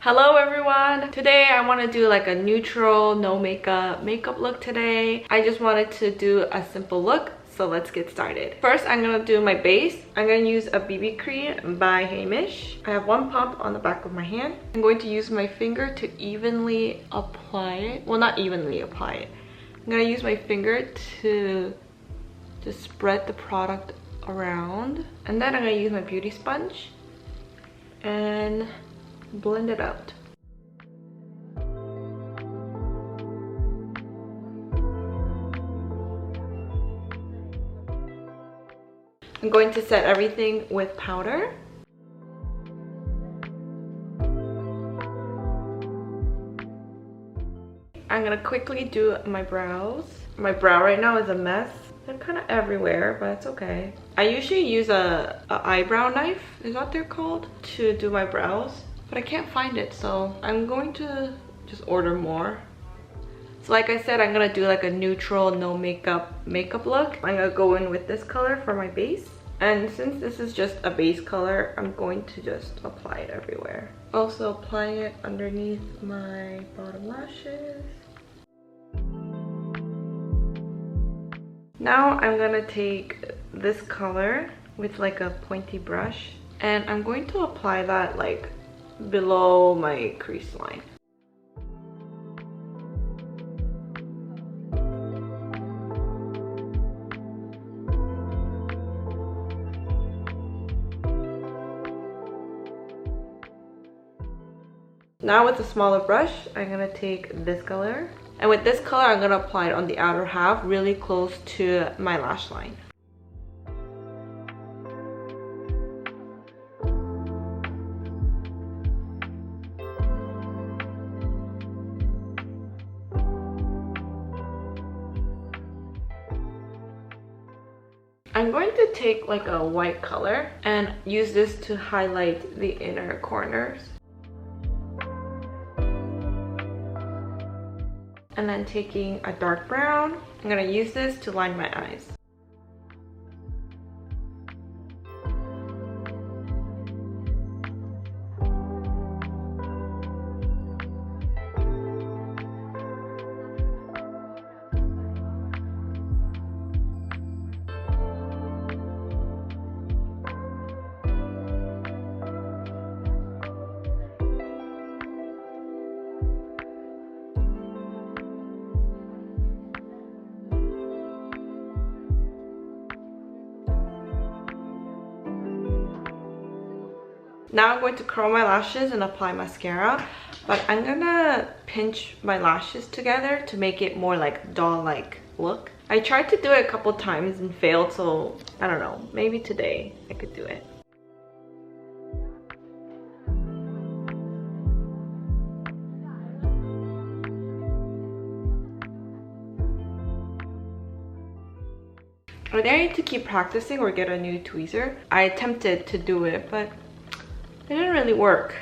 Hello everyone! Today I want to do like a neutral, no makeup look today. I just wanted to do a simple look, so let's get started. First, I'm going to do my base. I'm going to use a BB cream by Hamish. I have one pump on the back of my hand. I'm going to use my finger to evenly apply it. Well, not evenly apply it. I'm going to use my finger to just spread the product around. And then I'm going to use my beauty sponge and blend it out. I'm going to set everything with powder. I'm gonna quickly do my brows. My brow right now is a mess. They're kind of everywhere, but it's okay. I usually use a eyebrow knife, is that what they're called, to do my brows. But I can't find it, so I'm going to just order more. So like I said, I'm gonna do like a neutral, no makeup look. I'm gonna go in with this color for my base. And since this is just a base color, I'm going to just apply it everywhere. Also applying it underneath my bottom lashes. Now I'm gonna take this color with like a pointy brush, and I'm going to apply that like below my crease line. Now with a smaller brush, I'm gonna take this color, and with this color I'm gonna apply it on the outer half, really close to my lash line. I'm going to take like a white color and use this to highlight the inner corners. And then taking a dark brown, I'm gonna use this to line my eyes. Now I'm going to curl my lashes and apply mascara, but I'm gonna pinch my lashes together to make it more like doll-like look. I tried to do it a couple times and failed, so I don't know, maybe today I could do it. I need to keep practicing or get a new tweezer. I attempted to do it, but it didn't really work.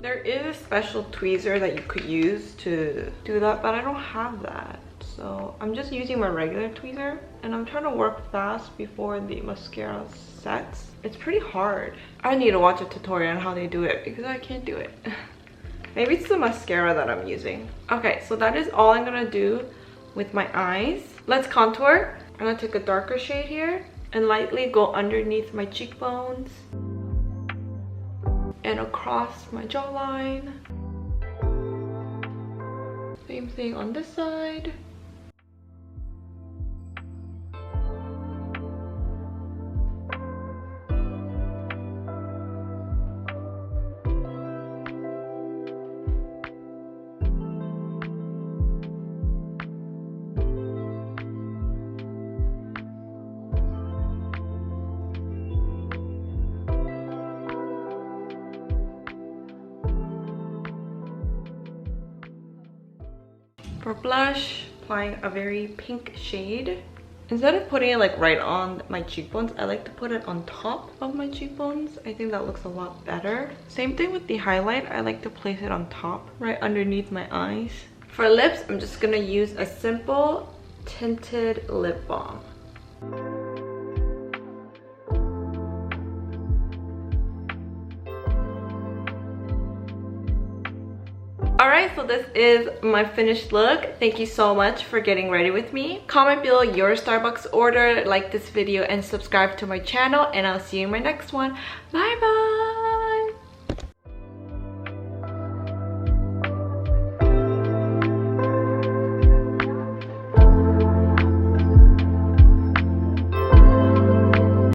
There is a special tweezer that you could use to do that, but I don't have that. So I'm just using my regular tweezer, and I'm trying to work fast before the mascara sets. It's pretty hard. I need to watch a tutorial on how they do it because I can't do it. Maybe it's the mascara that I'm using. Okay, so that is all I'm gonna do with my eyes. Let's contour. I'm gonna take a darker shade here and lightly go underneath my cheekbones and across my jawline. Same thing on this side. For blush, applying a very pink shade. Instead of putting it like right on my cheekbones, I like to put it on top of my cheekbones. I think that looks a lot better. Same thing with the highlight. I like to place it on top, right underneath my eyes. For lips, I'm just gonna use a simple tinted lip balm. Alright, so this is my finished look. Thank you so much for getting ready with me. Comment below your Starbucks order, like this video, and subscribe to my channel, and I'll see you in my next one. Bye bye!